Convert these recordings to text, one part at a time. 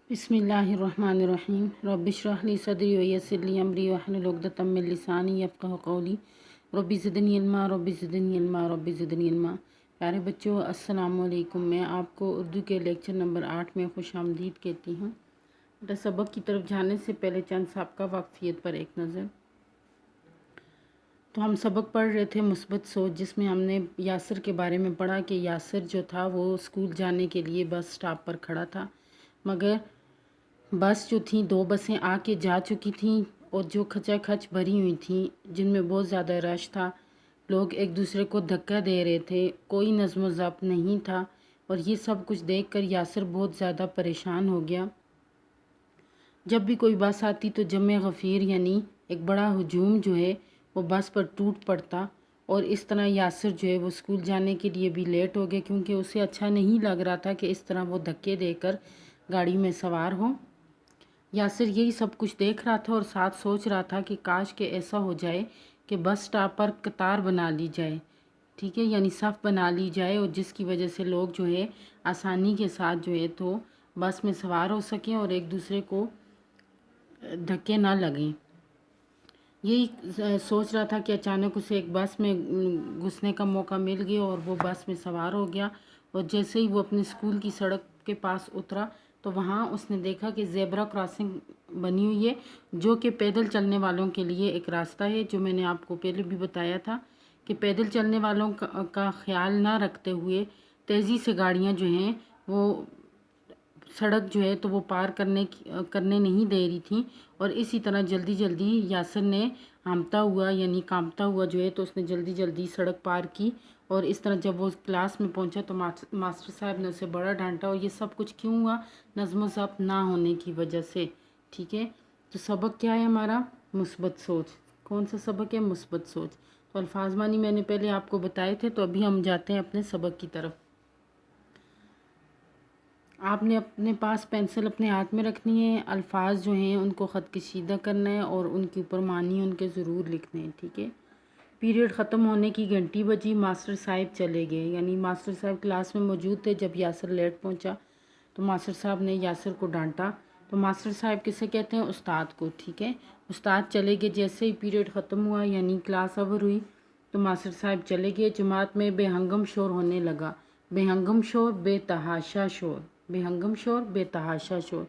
بسم اللہ الرحمن الرحیم رب اشرح لی صدری ویسر لی امری واحلل عقدۃ من لسانی یفقہوا قولی رب زدنی علما رب زدنی علما رب زدنی علما۔ پیارے بچوں السلام علیکم، میں آپ کو اردو کے لیکچر نمبر 8 میں خوش آمدید کہتی ہوں۔ سبق کی طرف جانے سے پہلے چند سابقہ واقفیت پر ایک نظر۔ تو ہم سبق پڑھ رہے تھے مثبت سوچ، جس میں ہم نے یاسر کے بارے میں پڑھا کہ یاسر جو تھا وہ اسکول جانے کے لیے بس سٹاپ پر کھڑا تھا، مگر بس جو تھیں 2 بسیں آ کے جا چکی تھیں اور جو کھچا کھچ بھری ہوئی تھیں، جن میں بہت زیادہ رش تھا، لوگ ایک دوسرے کو دھکا دے رہے تھے، کوئی نظم و ضبط نہیں تھا، اور یہ سب کچھ دیکھ کر یاسر بہت زیادہ پریشان ہو گیا۔ جب بھی کوئی بس آتی تو جمع غفیر یعنی ایک بڑا ہجوم جو ہے وہ بس پر ٹوٹ پڑتا، اور اس طرح یاسر جو ہے وہ اسکول جانے کے لیے بھی لیٹ ہو گئے، کیونکہ اسے اچھا نہیں لگ رہا تھا کہ اس طرح وہ دھکے دے کر گاڑی میں سوار ہو۔ یاسر یہی سب کچھ دیکھ رہا تھا اور ساتھ سوچ رہا تھا کہ کاش کہ ایسا ہو جائے کہ بس سٹاپ پر قطار بنا لی جائے، ٹھیک ہے، یعنی صف بنا لی جائے، اور جس کی وجہ سے لوگ جو ہے آسانی کے ساتھ جو ہے تو بس میں سوار ہو سکیں اور ایک دوسرے کو دھکے نہ لگیں۔ یہی سوچ رہا تھا کہ اچانک اسے ایک بس میں گھسنے کا موقع مل گیا اور وہ بس میں سوار ہو گیا، اور جیسے ہی وہ اپنے اسکول کی سڑک کے پاس اترا تو وہاں اس نے دیکھا کہ زیبرا کراسنگ بنی ہوئی ہے، جو کہ پیدل چلنے والوں کے لیے ایک راستہ ہے، جو میں نے آپ کو پہلے بھی بتایا تھا کہ پیدل چلنے والوں کا خیال نہ رکھتے ہوئے تیزی سے گاڑیاں جو ہیں وہ سڑک جو ہے تو وہ پار کرنے نہیں دے رہی تھیں، اور اسی طرح جلدی جلدی یاسر نے ہامتا ہوا یعنی کانپتا ہوا جو ہے تو اس نے جلدی جلدی سڑک پار کی، اور اس طرح جب وہ کلاس میں پہنچا تو ماسٹر صاحب نے اسے بڑا ڈانٹا، اور یہ سب کچھ کیوں ہوا؟ نظم و ضبط نہ ہونے کی وجہ سے، ٹھیک ہے۔ تو سبق کیا ہے ہمارا؟ مثبت سوچ۔ کون سا سبق ہے؟ مثبت سوچ۔ تو الفاظ معنی میں نے پہلے آپ کو بتائے تھے، تو ابھی ہم جاتے ہیں اپنے سبق کی طرف۔ آپ نے اپنے پاس پینسل اپنے ہاتھ میں رکھنی ہے، الفاظ جو ہیں ان کو خط کشیدہ کرنا ہے اور ان کے اوپر معنی ان کے ضرور لکھنے ہیں، ٹھیک ہے۔ پیریڈ ختم ہونے کی گھنٹی بجی، ماسٹر صاحب چلے گئے، یعنی ماسٹر صاحب کلاس میں موجود تھے جب یاسر لیٹ پہنچا، تو ماسٹر صاحب نے یاسر کو ڈانٹا۔ تو ماسٹر صاحب کسے کہتے ہیں؟ استاد کو، ٹھیک ہے۔ استاد چلے گئے، جیسے ہی پیریڈ ختم ہوا یعنی کلاس اوور ہوئی تو ماسٹر صاحب چلے گئے۔ جماعت میں بے ہنگم شور ہونے لگا۔ بے ہنگم شور، بے تحاشا شور، بے ہنگم شور، بے تحاشا شور۔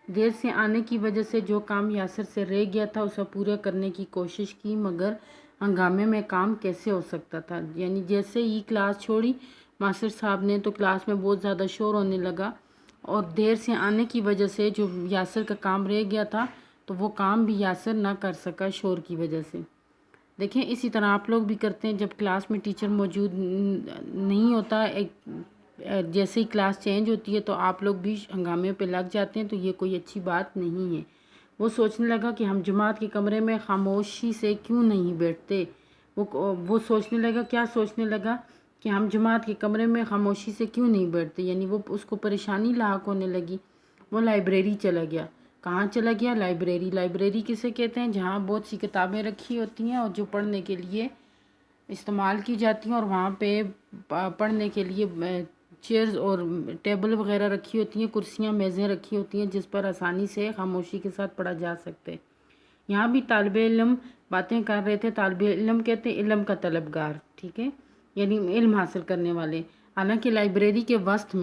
دیر سے آنے کی وجہ سے جو کام یاسر سے رہ گیا تھا اسے پورا کرنے کی کوشش کی، مگر ہنگامے میں کام کیسے ہو سکتا تھا؟ یعنی جیسے ہی کلاس چھوڑی ماسٹر صاحب نے تو کلاس میں بہت زیادہ شور ہونے لگا، اور دیر سے آنے کی وجہ سے جو یاسر کا کام رہ گیا تھا تو وہ کام بھی یاسر نہ کر سکا شور کی وجہ سے۔ دیکھیں اسی طرح آپ لوگ بھی کرتے ہیں، جب کلاس میں ٹیچر موجود نہیں ہوتا، جیسے ہی کلاس چینج ہوتی ہے تو آپ لوگ بھی ہنگامے پہ لگ جاتے ہیں، تو یہ کوئی اچھی بات نہیں ہے۔ وہ سوچنے لگا کہ ہم جماعت کے کمرے میں خاموشی سے کیوں نہیں بیٹھتے؟ وہ سوچنے لگا، کیا سوچنے لگا؟ کہ ہم جماعت کے کمرے میں خاموشی سے کیوں نہیں بیٹھتے، یعنی وہ اس کو پریشانی لاحق ہونے لگی۔ وہ لائبریری چلا گیا۔ کہاں چلا گیا؟ لائبریری۔ لائبریری کسے کہتے ہیں؟ جہاں بہت سی کتابیں رکھی ہوتی ہیں اور جو پڑھنے کے لیے استعمال کی جاتی ہیں، اور وہاں پہ پڑھنے کے لیے چیئرز اور ٹیبل وغیرہ رکھی ہوتی ہیں، کرسیاں میزیں رکھی ہوتی ہیں جس پر آسانی سے خاموشی کے ساتھ پڑھا جا سکتے۔ یہاں بھی طالب علم باتیں کر رہے تھے۔ طالب علم کہتے ہیں علم کا طلبگار، ٹھیک ہے، یعنی علم حاصل کرنے والے۔ حالانکہ لائبریری کے وسط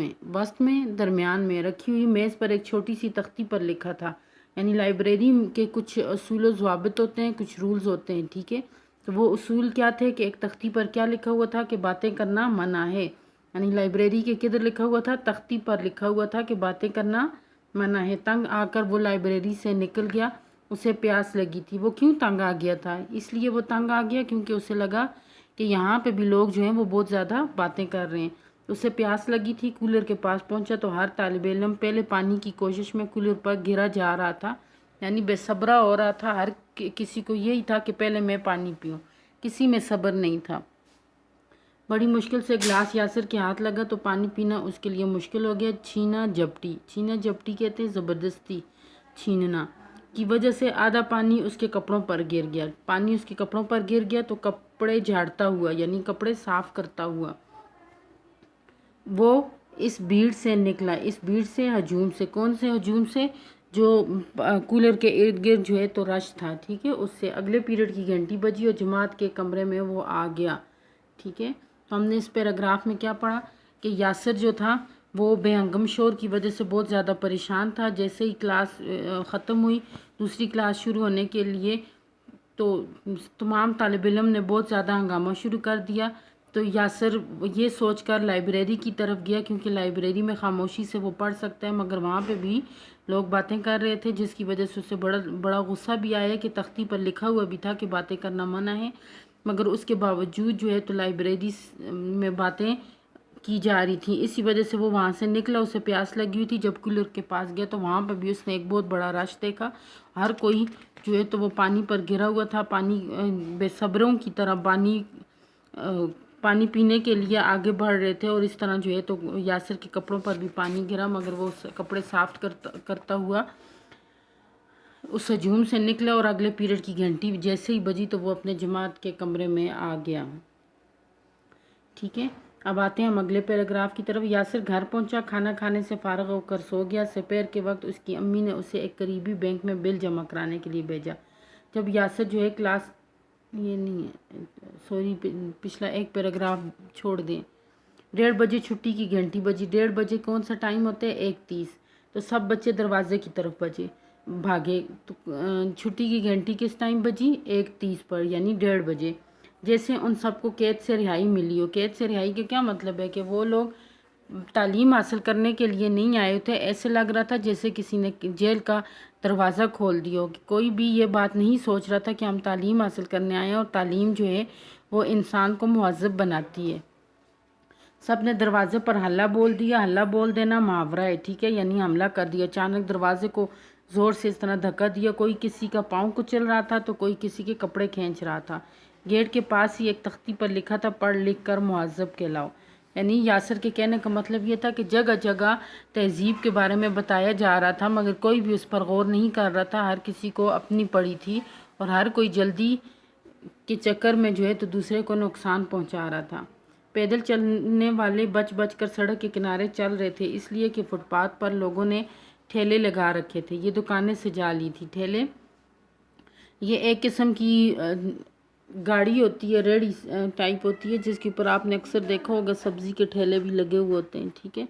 میں درمیان میں رکھی ہوئی میز پر ایک چھوٹی سی تختی پر لکھا تھا، یعنی لائبریری کے کچھ اصول و ضوابط ہوتے ہیں، کچھ رولز ہوتے ہیں، ٹھیک ہے۔ تو وہ اصول کیا تھے کہ ایک تختی پر کیا لکھا ہوا تھا کہ باتیں کرنا منع ہے، یعنی لائبریری کے کدھر لکھا ہوا تھا؟ تختی پر لکھا ہوا تھا کہ باتیں کرنا منع ہے۔ تنگ آ کر وہ لائبریری سے نکل گیا۔ اسے پیاس لگی تھی۔ وہ کیوں تنگ آ گیا تھا؟ اس لیے وہ تنگ آ گیا کیونکہ اسے لگا کہ یہاں پہ بھی لوگ جو ہیں وہ بہت زیادہ باتیں کر رہے ہیں۔ اسے پیاس لگی تھی۔ کولر کے پاس پہنچا تو ہر طالب علم پہلے پانی کی کوشش میں کولر پر گرا جا رہا تھا، یعنی بے صبرا ہو رہا تھا۔ ہر کسی کو یہی تھا کہ پہلے میں پانی پیوں، کسی میں صبر نہیں تھا۔ بڑی مشکل سے گلاس یاسر کے ہاتھ لگا تو پانی پینا اس کے لیے مشکل ہو گیا۔ چھینا جھپٹی، چھینا جھپٹی کہتے ہیں زبردستی چھیننا کی وجہ سے آدھا پانی اس کے کپڑوں پر گر گیا۔ پانی اس کے کپڑوں پر گر گیا تو کپڑے جھاڑتا ہوا یعنی کپڑے صاف کرتا ہوا وہ اس بھیڑ سے نکلا، اس بھیڑ سے، ہجوم سے، کون سے ہجوم سے؟ جو کولر کے ارد گرد جو ہے تو رش تھا، ٹھیک ہے، اس سے اگلے پیریڈ کی گھنٹی بجی اور جماعت کے کمرے میں وہ آ گیا، ٹھیک ہے۔ تو ہم نے اس پیراگراف میں کیا پڑھا کہ یاسر جو تھا وہ بے ہنگم شور کی وجہ سے بہت زیادہ پریشان تھا۔ جیسے ہی کلاس ختم ہوئی، دوسری کلاس شروع ہونے کے لیے، تو تمام طالب علم نے بہت زیادہ ہنگامہ شروع کر دیا۔ تو یاسر یہ سوچ کر لائبریری کی طرف گیا، کیونکہ لائبریری میں خاموشی سے وہ پڑھ سکتا ہے، مگر وہاں پہ بھی لوگ باتیں کر رہے تھے، جس کی وجہ سے اسے بڑا غصہ بھی آیا کہ تختی پر لکھا ہوا بھی تھا کہ باتیں کرنا منع ہے، مگر اس کے باوجود جو ہے تو لائبریری میں باتیں کی جا رہی تھی۔ اسی وجہ سے وہ وہاں سے نکلا، اسے پیاس لگی ہوئی تھی۔ جب کولر کے پاس گیا تو وہاں پہ بھی اس نے ایک بہت بڑا رش دیکھا، ہر کوئی جو ہے تو وہ پانی پر گرا ہوا تھا، پانی بے صبروں کی طرح پانی پینے کے لیے آگے بڑھ رہے تھے، اور اس طرح جو ہے تو یاسر کے کپڑوں پر بھی پانی گرا، مگر وہ کپڑے صاف کرتا ہوا اس ہجوم سے نکلا، اور اگلے پیریڈ کی گھنٹی جیسے ہی بجی تو وہ اپنے جماعت کے کمرے میں آ گیا، ٹھیک ہے۔ اب آتے ہیں ہم اگلے پیراگراف کی طرف۔ یاسر گھر پہنچا، کھانا کھانے سے فارغ ہو کر سو گیا۔ سپیر کے وقت اس کی امی نے اسے ایک قریبی بینک میں بل جمع کرانے کے لیے بھیجا۔ جب یاسر جو ہے کلاس، یہ نہیں ہے، سوری، پچھلا ایک پیراگراف چھوڑ دیں۔ 1:30 بجے چھٹی کی گھنٹی بجی۔ 1:30 بجے کون سا ٹائم ہوتا ہے؟ 1:30۔ تو سب بچے دروازے کی طرف بھاگے۔ تو چھٹی کی گھنٹی کس ٹائم بجی؟ 1:30 پر، یعنی 1:30 بجے۔ جیسے ان سب کو قید سے رہائی ملی ہو۔ قید سے رہائی کا کیا مطلب ہے؟ کہ وہ لوگ تعلیم حاصل کرنے کے لیے نہیں آئے تھے، ایسے لگ رہا تھا جیسے کسی نے جیل کا دروازہ کھول دیا ہو، کہ کوئی بھی یہ بات نہیں سوچ رہا تھا کہ ہم تعلیم حاصل کرنے آئے ہیں، اور تعلیم جو ہے وہ انسان کو مہذب بناتی ہے۔ سب نے دروازے پر ہلہ بول دیا۔ ہلہ بول دینا محاورہ ہے، ٹھیک ہے، یعنی حملہ کر دیا۔ اچانک دروازے کو زور سے اس طرح دھکا دیا، کوئی کسی کا پاؤں کچل رہا تھا تو کوئی کسی کے کپڑے کھینچ رہا تھا۔ گیٹ کے پاس ہی ایک تختی پر لکھا تھا، پڑھ لکھ کر مہذب کہلاؤ۔ یعنی یاسر کے کہنے کا مطلب یہ تھا کہ جگہ جگہ تہذیب کے بارے میں بتایا جا رہا تھا، مگر کوئی بھی اس پر غور نہیں کر رہا تھا، ہر کسی کو اپنی پڑی تھی، اور ہر کوئی جلدی کے چکر میں جو ہے تو دوسرے کو نقصان پہنچا رہا تھا۔ پیدل چلنے والے بچ بچ کر سڑک کے کنارے چل رہے تھے، اس لیے کہ فٹ پاتھ پر لوگوں نے ٹھیلے لگا رکھے تھے۔ یہ دکانیں سجا لی تھی۔ ٹھیلے یہ ایک قسم کی گاڑی ہوتی ہے، ریڑھی ٹائپ ہوتی ہے، جس کے اوپر آپ نے اکثر دیکھا ہوگا سبزی کے ٹھیلے بھی لگے ہوئے ہوتے ہیں، ٹھیک ہے۔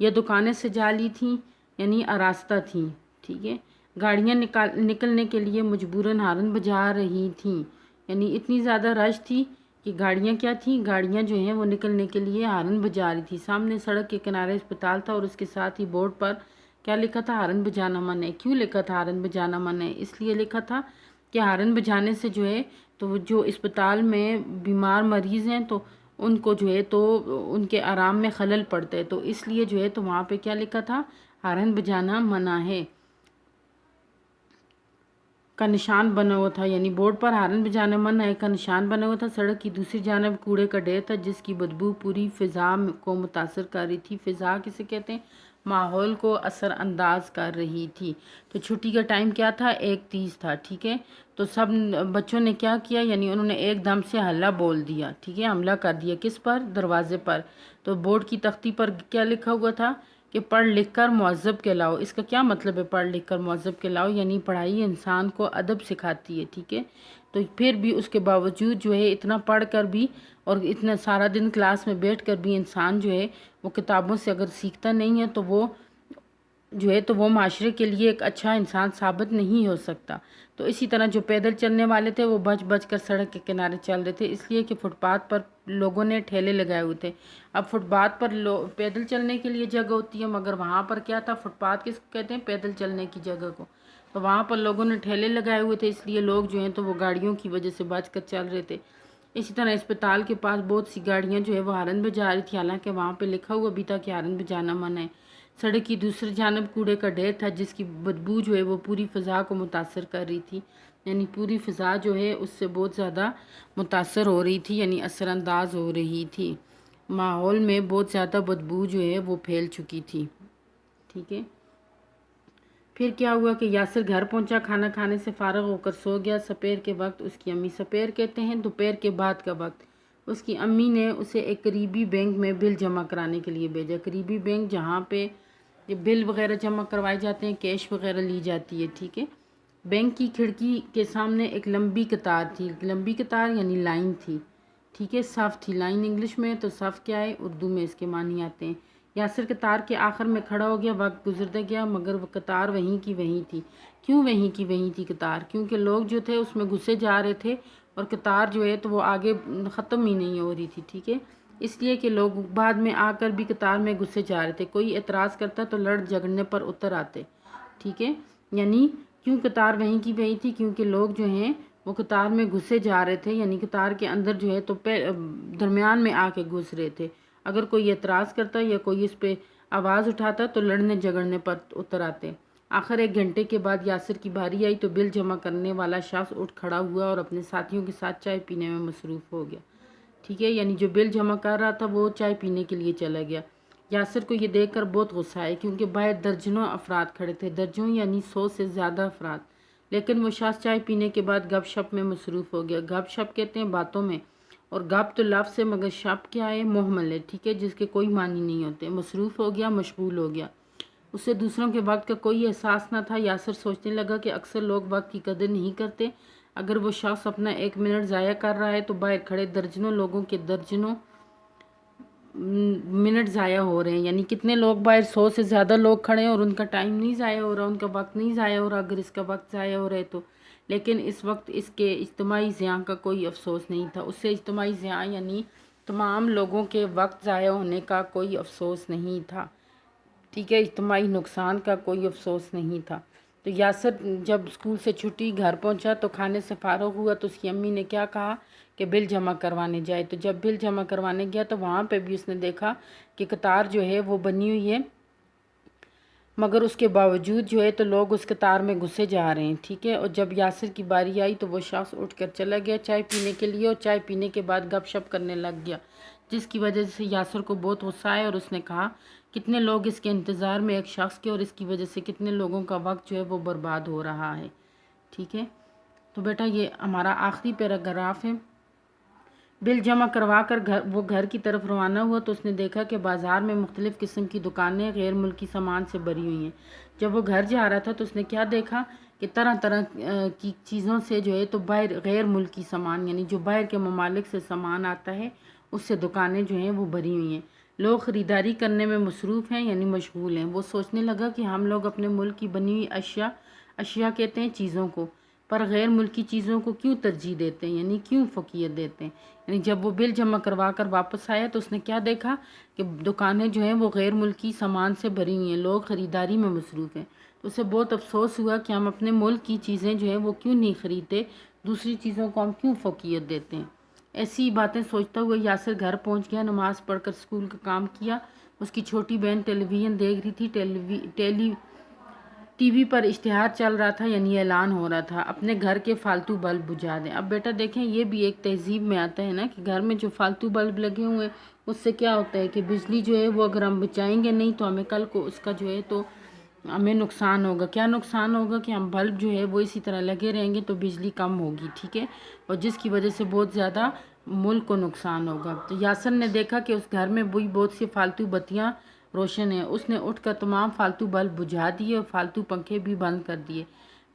یہ دکانیں سجا لی تھیں، یعنی آراستہ تھیں، ٹھیک ہے۔ گاڑیاں نکلنے کے لیے مجبوراً ہارن بجا رہی تھیں، یعنی اتنی زیادہ رش تھی کہ گاڑیاں کیا تھیں؟ گاڑیاں جو ہیں وہ نکلنے کے لیے ہارن بجا رہی تھی۔ سامنے سڑک کے کنارے اسپتال تھا، اور اس کے ساتھ ہی بورڈ پر کیا لکھا تھا؟ ہارن بجانا منع ہے۔ کیوں لکھا تھا ہارن بجانا منع ہے؟ اس لیے لکھا تھا کہ ہارن بجانے سے جو ہے تو جو اسپتال میں بیمار مریض ہیں تو ان کو جو ہے تو ان کے آرام میں خلل پڑتا ہے، تو اس لیے جو ہے تو وہاں پہ کیا لکھا تھا؟ ہارن بجانا منع ہے کا نشان بنا ہوا تھا، یعنی بورڈ پر ہارن بجانا منع ہے کا نشان بنا ہوا تھا۔ سڑک کی دوسری جانب کوڑے کا ڈھیر تھا، جس کی بدبو پوری فضا کو متاثر کر رہی تھی۔ فضا کسے کہتے ہیں؟ ماحول کو اثر انداز کر رہی تھی۔ تو چھٹی کا ٹائم کیا تھا؟ 1:30 تھا، ٹھیک ہے۔ تو سب بچوں نے کیا کیا؟ یعنی انہوں نے ایک دم سے ہلہ بول دیا، ٹھیک ہے، حملہ کر دیا۔ کس پر؟ دروازے پر۔ تو بورڈ کی تختی پر کیا لکھا ہوا تھا کہ پڑھ لکھ کر مہذب کہلاؤ۔ اس کا کیا مطلب ہے پڑھ لکھ کر مہذب کہلاؤ؟ یعنی پڑھائی انسان کو ادب سکھاتی ہے، ٹھیک ہے۔ تو پھر بھی اس کے باوجود جو ہے اتنا پڑھ کر بھی اور اتنا سارا دن کلاس میں بیٹھ کر بھی انسان جو ہے وہ کتابوں سے اگر سیکھتا نہیں ہے تو وہ جو ہے تو وہ معاشرے کے لیے ایک اچھا انسان ثابت نہیں ہو سکتا۔ تو اسی طرح جو پیدل چلنے والے تھے وہ بچ بچ کر سڑک کے کنارے چل رہے تھے، اس لیے کہ فٹ پاتھ پر لوگوں نے ٹھیلے لگائے ہوئے تھے۔ اب فٹ پاتھ پر پیدل چلنے کے لیے جگہ ہوتی ہے، مگر وہاں پر کیا تھا؟ فٹ پاتھ کس کو کہتے ہیں؟ پیدل چلنے کی جگہ کو۔ تو وہاں پر لوگوں نے ٹھیلے لگائے ہوئے تھے، اس لیے لوگ جو ہیں تو وہ گاڑیوں کی وجہ سے بچ کر چل رہے تھے۔ اسی طرح اسپتال کے پاس بہت سی گاڑیاں جو ہے وہ ہارن بجا رہی تھی، حالانکہ وہاں پہ لکھا ہوا بھی تھا کہ ہارن بجانا منع ہے۔ سڑک کی دوسری جانب کوڑے کا ڈھیر تھا، جس کی بدبو جو ہے وہ پوری فضا کو متاثر کر رہی تھی، یعنی پوری فضا جو ہے اس سے بہت زیادہ متاثر ہو رہی تھی، یعنی اثر انداز ہو رہی تھی۔ ماحول میں بہت زیادہ بدبو جو ہے وہ پھیل چکی تھی، ٹھیک ہے۔ پھر کیا ہوا کہ یاسر گھر پہنچا، کھانا کھانے سے فارغ ہو کر سو گیا۔ سپیر کے وقت اس کی امی، سپیر کہتے ہیں دوپہر کے بعد کا وقت، اس کی امی نے اسے ایک قریبی بینک میں بل جمع کرانے کے لیے بھیجا۔ قریبی بینک جہاں پہ بل وغیرہ جمع کروائے جاتے ہیں، کیش وغیرہ لی جاتی ہے، ٹھیک ہے۔ بینک کی کھڑکی کے سامنے ایک لمبی قطار تھی، لمبی قطار یعنی لائن تھی، ٹھیک ہے، صف تھی۔ لائن انگلش میں تو صف کیا ہے، اردو میں اس کے معنی آتے ہیں۔ یاسر قطار کے آخر میں کھڑا ہو گیا، وقت گزرتا گیا مگر وہ قطار وہیں کی وہیں تھی۔ کیوں وہیں کی وہیں تھی قطار؟ کیونکہ لوگ جو تھے اس میں گھسے جا رہے تھے اور قطار جو ہے تو وہ آگے ختم ہی نہیں ہو رہی تھی، ٹھیک ہے۔ اس لیے کہ لوگ بعد میں آ کر بھی قطار میں گھسے جا رہے تھے، کوئی اعتراض کرتا تو لڑ جھگڑنے پر اتر آتے، ٹھیک ہے۔ یعنی کیوں قطار وہیں کی وہیں تھی؟ کیونکہ لوگ جو ہیں وہ قطار میں گھسے جا رہے تھے، یعنی قطار کے اندر جو ہے تو درمیان میں آ کے گھس رہے تھے۔ اگر کوئی اعتراض کرتا یا کوئی اس پہ آواز اٹھاتا تو لڑنے جھگڑنے پر اتر آتے۔ آخر 1 گھنٹے کے بعد یاسر کی باری آئی تو بل جمع کرنے والا شخص اٹھ کھڑا ہوا اور اپنے ساتھیوں کے ساتھ چائے پینے میں مصروف ہو گیا، ٹھیک ہے۔ یعنی جو بل جمع کر رہا تھا وہ چائے پینے کے لیے چلا گیا۔ یاسر کو یہ دیکھ کر بہت غصہ آیا کیونکہ باہر درجنوں افراد کھڑے تھے، درجنوں یعنی 100 سے زیادہ افراد، لیکن وہ شخص چائے پینے کے بعد گپ شپ میں مصروف ہو گیا۔ گپ شپ کہتے ہیں باتوں میں، اور گپ تو لفظ ہے مگر شپ کیا ہے، محمل ہے، ٹھیک ہے، جس کے کوئی معنی نہیں ہوتے۔ مصروف ہو گیا، مشغول ہو گیا، اسے دوسروں کے وقت کا کوئی احساس نہ تھا۔ یاسر سوچنے لگا کہ اکثر لوگ وقت کی قدر نہیں کرتے، اگر وہ شخص اپنا 1 منٹ ضائع کر رہا ہے تو باہر کھڑے درجنوں لوگوں کے درجنوں منٹ ضائع ہو رہے ہیں، یعنی کتنے لوگ باہر 100 سے زیادہ لوگ کھڑے ہیں اور ان کا ٹائم نہیں ضائع ہو رہا، ان کا وقت نہیں ضائع ہو رہا اگر اس کا وقت ضائع ہو رہا ہے تو۔ لیکن اس وقت اس کے اجتماعی زیاں کا کوئی افسوس نہیں تھا، اس سے اجتماعی زیاں یعنی تمام لوگوں کے وقت ضائع ہونے کا کوئی افسوس نہیں تھا، ٹھیک ہے، اجتماعی نقصان کا کوئی افسوس نہیں تھا۔ تو یاسر جب اسکول سے چھٹی گھر پہنچا تو کھانے سے فارغ ہوا تو اس کی امی نے کیا کہا کہ بل جمع کروانے جائے۔ تو جب بل جمع کروانے گیا تو وہاں پہ بھی اس نے دیکھا کہ قطار جو ہے وہ بنی ہوئی ہے، مگر اس کے باوجود جو ہے تو لوگ اس قطار میں گھسے جا رہے ہیں، ٹھیک ہے۔ اور جب یاسر کی باری آئی تو وہ شخص اٹھ کر چلا گیا چائے پینے کے لیے، اور چائے پینے کے بعد گپ شپ کرنے لگ گیا، جس کی وجہ سے یاسر کو بہت غصہ آیا اور اس نے کہا کتنے لوگ اس کے انتظار میں ایک شخص کے، اور اس کی وجہ سے کتنے لوگوں کا وقت جو ہے وہ برباد ہو رہا ہے، ٹھیک ہے۔ تو بیٹا یہ ہمارا آخری پیراگراف ہے۔ بل جمع کروا کر وہ گھر کی طرف روانہ ہوا تو اس نے دیکھا کہ بازار میں مختلف قسم کی دکانیں غیر ملکی سامان سے بھری ہوئی ہیں۔ جب وہ گھر جا رہا تھا تو اس نے کیا دیکھا کہ طرح طرح کی چیزوں سے جو ہے تو باہر غیر ملکی سامان یعنی جو باہر کے ممالک سے سامان آتا ہے اس سے دکانیں جو ہیں وہ بھری ہوئی ہیں۔ لوگ خریداری کرنے میں مصروف ہیں یعنی مشغول ہیں۔ وہ سوچنے لگا کہ ہم لوگ اپنے ملک کی بنی ہوئی اشیاء کہتے ہیں چیزوں کو، پر غیر ملکی چیزوں کو کیوں ترجیح دیتے ہیں، یعنی کیوں فوقیت دیتے ہیں۔ یعنی جب وہ بل جمع کروا کر واپس آیا تو اس نے کیا دیکھا کہ دکانیں جو ہیں وہ غیر ملکی سامان سے بھری ہوئی ہیں، لوگ خریداری میں مصروف ہیں۔ تو اسے بہت افسوس ہوا کہ ہم اپنے ملک کی چیزیں جو ہیں وہ کیوں نہیں خریدتے، دوسری چیزوں کو ہم کیوں فوقیت دیتے ہیں۔ ایسی باتیں سوچتا ہوا یاسر گھر پہنچ گیا، نماز پڑھ کر اسکول کا کام کیا۔ اس کی چھوٹی بہن ٹیلی ویژن دیکھ رہی تھی، ٹی وی پر اشتہار چل رہا تھا یعنی اعلان ہو رہا تھا اپنے گھر کے فالتو بلب بجھا دیں۔ اب بیٹا دیکھیں یہ بھی ایک تہذیب میں آتا ہے نا کہ گھر میں جو فالتو بلب لگے ہوئے ہیں اس سے کیا ہوتا ہے کہ بجلی جو ہے وہ اگر ہم بچائیں گے نہیں تو ہمیں کل کو اس کا جو ہے تو ہمیں نقصان ہوگا۔ کیا نقصان ہوگا کہ ہم بلب جو ہے وہ اسی طرح لگے رہیں گے تو بجلی کم ہوگی، ٹھیک ہے، اور جس کی وجہ سے بہت زیادہ ملک کو نقصان ہوگا۔ تو یاسر نے دیکھا کہ اس گھر میں وہی بہت سی فالتو بتیاں روشن ہیں۔ اس نے اٹھ کر تمام فالتو بلب بجھا دیے اور فالتو پنکھے بھی بند کر دیے۔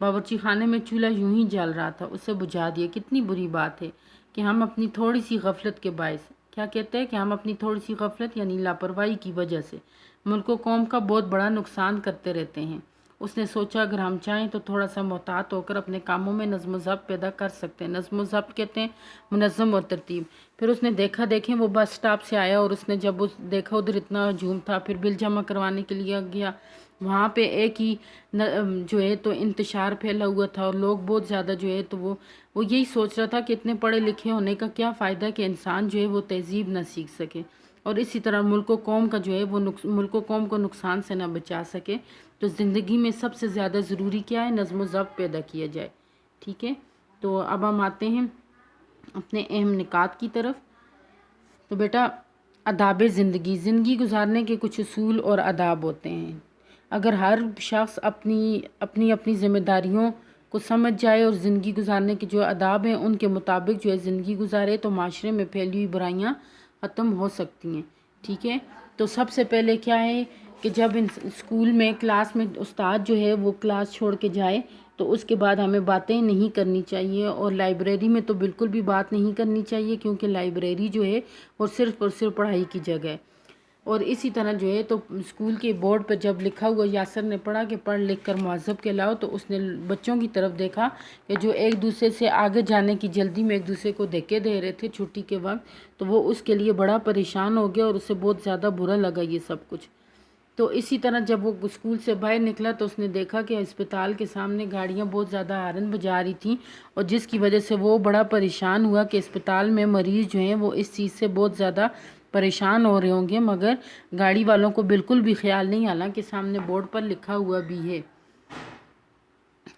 باورچی خانے میں چولہا یوں ہی جل رہا تھا، اسے بجھا دیا۔ کتنی بری بات ہے کہ ہم اپنی تھوڑی سی غفلت کے باعث، کیا کہتے ہیں کہ ہم اپنی تھوڑی سی غفلت یعنی لاپرواہی کی وجہ سے ملک و قوم کا بہت بڑا نقصان کرتے رہتے ہیں۔ اس نے سوچا اگر ہم چاہیں تو تھوڑا سا محتاط ہو کر اپنے کاموں میں نظم و ضبط پیدا کر سکتے ہیں۔ نظم و ضبط کہتے ہیں منظم اور ترتیب۔ پھر اس نے دیکھا دیکھیں وہ بس سٹاپ سے آیا اور اس نے جب دیکھا ادھر اتنا ہجوم تھا، پھر بل جمع کروانے کے لیے گیا، وہاں پہ ایک ہی جو ہے تو انتشار پھیلا ہوا تھا اور لوگ بہت زیادہ جو ہے تو وہ یہی سوچ رہا تھا کہ اتنے پڑھے لکھے ہونے کا کیا فائدہ کہ انسان جو ہے وہ تہذیب نہ سیکھ سکے اور اسی طرح ملک و قوم کا جو ہے وہ ملک و قوم کو نقصان سے نہ بچا سکے۔ تو زندگی میں سب سے زیادہ ضروری کیا ہے؟ نظم و ضبط پیدا کیا جائے، ٹھیک ہے۔ تو اب ہم آتے ہیں اپنے اہم نکات کی طرف۔ تو بیٹا آداب زندگی گزارنے کے کچھ اصول اور آداب ہوتے ہیں۔ اگر ہر شخص اپنی ذمہ داریوں کو سمجھ جائے اور زندگی گزارنے کے جو آداب ہیں ان کے مطابق جو ہے زندگی گزارے تو معاشرے میں پھیلی ہوئی برائیاں ختم ہو سکتی ہیں، ٹھیک ہے۔ تو سب سے پہلے کیا ہے کہ جب اسکول میں کلاس میں استاد جو ہے وہ کلاس چھوڑ کے جائے تو اس کے بعد ہمیں باتیں نہیں کرنی چاہیے، اور لائبریری میں تو بالکل بھی بات نہیں کرنی چاہیے، کیونکہ لائبریری جو ہے وہ صرف اور صرف پڑھائی کی جگہ ہے۔ اور اسی طرح جو ہے تو اسکول کے بورڈ پر جب لکھا ہوا یاسر نے پڑھا کہ پڑھ لکھ کر مہذب کہلاؤ، تو اس نے بچوں کی طرف دیکھا کہ جو ایک دوسرے سے آگے جانے کی جلدی میں ایک دوسرے کو دھکے دے رہے تھے چھٹی کے وقت، تو وہ اس کے لیے بڑا پریشان ہو گیا اور اسے بہت زیادہ برا لگا یہ سب کچھ۔ تو اسی طرح جب وہ اسکول سے باہر نکلا تو اس نے دیکھا کہ اسپتال کے سامنے گاڑیاں بہت زیادہ ہارن بجا رہی تھیں، اور جس کی وجہ سے وہ بڑا پریشان ہوا کہ اسپتال میں مریض جو ہیں وہ اس چیز سے بہت زیادہ پریشان ہو رہے ہوں گے، مگر گاڑی والوں کو بالکل بھی خیال نہیں، حالانکہ سامنے بورڈ پر لکھا ہوا بھی ہے۔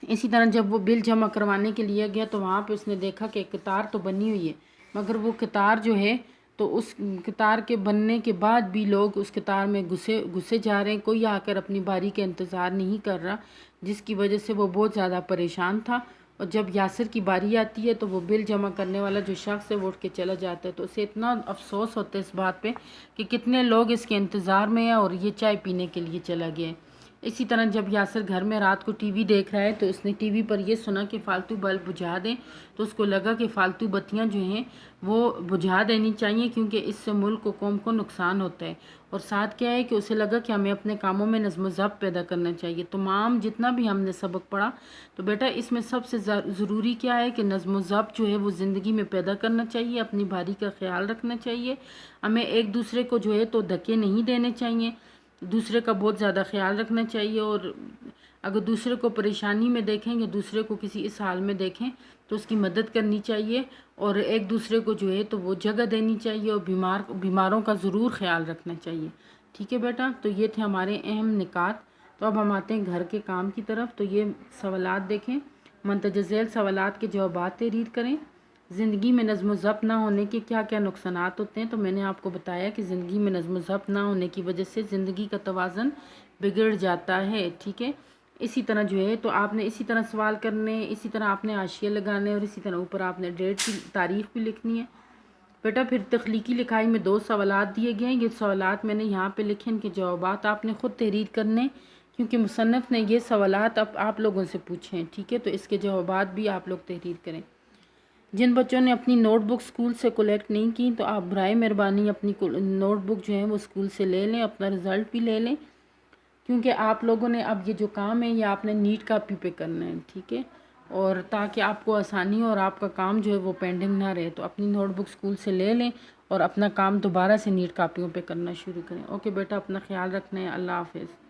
اسی طرح جب وہ بل جمع کروانے کے لیے گیا تو وہاں پہ اس نے دیکھا کہ قطار تو بنی ہوئی ہے، مگر وہ قطار جو ہے تو اس قطار کے بننے کے بعد بھی لوگ اس قطار میں گھسے جا رہے ہیں، کوئی آ کر اپنی باری کا انتظار نہیں کر رہا، جس کی وجہ سے وہ بہت زیادہ پریشان تھا۔ اور جب یاسر کی باری آتی ہے تو وہ بل جمع کرنے والا جو شخص ہے وہ اٹھ کے چلا جاتا ہے، تو اسے اتنا افسوس ہوتا ہے اس بات پہ کہ کتنے لوگ اس کے انتظار میں ہیں اور یہ چائے پینے کے لیے چلا گیا ہے۔ اسی طرح جب یاسر گھر میں رات کو ٹی وی دیکھ رہا ہے تو اس نے ٹی وی پر یہ سنا کہ فالتو بلب بجھا دیں، تو اس کو لگا کہ فالتو بتیاں جو ہیں وہ بجھا دینی چاہیے، کیونکہ اس سے ملک و قوم کو نقصان ہوتا ہے۔ اور ساتھ کیا ہے کہ اسے لگا کہ ہمیں اپنے کاموں میں نظم و ضبط پیدا کرنا چاہیے۔ تمام جتنا بھی ہم نے سبق پڑھا تو بیٹا اس میں سب سے ضروری کیا ہے کہ نظم و ضبط جو ہے وہ زندگی میں پیدا کرنا چاہیے، اپنی بھاری کا خیال رکھنا چاہیے، ہمیں ایک دوسرے کو جو ہے تو دھکے نہیں دینے چاہیے، دوسرے کا بہت زیادہ خیال رکھنا چاہیے، اور اگر دوسرے کو پریشانی میں دیکھیں یا دوسرے کو کسی اس حال میں دیکھیں تو اس کی مدد کرنی چاہیے، اور ایک دوسرے کو جو ہے تو وہ جگہ دینی چاہیے، اور بیماروں کا ضرور خیال رکھنا چاہیے، ٹھیک ہے بیٹا۔ تو یہ تھے ہمارے اہم نکات۔ تو اب ہم آتے ہیں گھر کے کام کی طرف۔ تو یہ سوالات دیکھیں، مندرجہ ذیل سوالات کے جوابات تحریر کریں۔ زندگی میں نظم و ضبط نہ ہونے کے کیا کیا نقصانات ہوتے ہیں؟ تو میں نے آپ کو بتایا کہ زندگی میں نظم و ضبط نہ ہونے کی وجہ سے زندگی کا توازن بگڑ جاتا ہے، ٹھیک ہے۔ اسی طرح جو ہے تو آپ نے اسی طرح سوال کرنے، اسی طرح آپ نے حاشیے لگانے، اور اسی طرح اوپر آپ نے ڈیٹ کی تاریخ بھی لکھنی ہے بیٹا۔ پھر تخلیقی لکھائی میں 2 سوالات دیے گئے ہیں، یہ سوالات میں نے یہاں پہ لکھے، ان کے جوابات آپ نے خود تحریر کرنے، کیونکہ مصنف نے یہ سوالات اب آپ لوگوں سے پوچھے ہیں، ٹھیک ہے۔ تو اس کے جوابات بھی آپ لوگ تحریر کریں۔ جن بچوں نے اپنی نوٹ بک اسکول سے کلیکٹ نہیں کی تو آپ برائے مہربانی اپنی نوٹ بک جو ہے وہ اسکول سے لے لیں، اپنا رزلٹ بھی لے لیں، کیونکہ آپ لوگوں نے اب یہ جو کام ہے یہ آپ نے نیٹ کاپی پہ کرنا ہے، ٹھیک ہے، اور تاکہ آپ کو آسانی ہو اور آپ کا کام جو ہے وہ پینڈنگ نہ رہے، تو اپنی نوٹ بک اسکول سے لے لیں اور اپنا کام دوبارہ سے نیٹ کاپیوں پہ کرنا شروع کریں۔ اوکے بیٹا، اپنا خیال رکھنا ہے۔ اللہ حافظ۔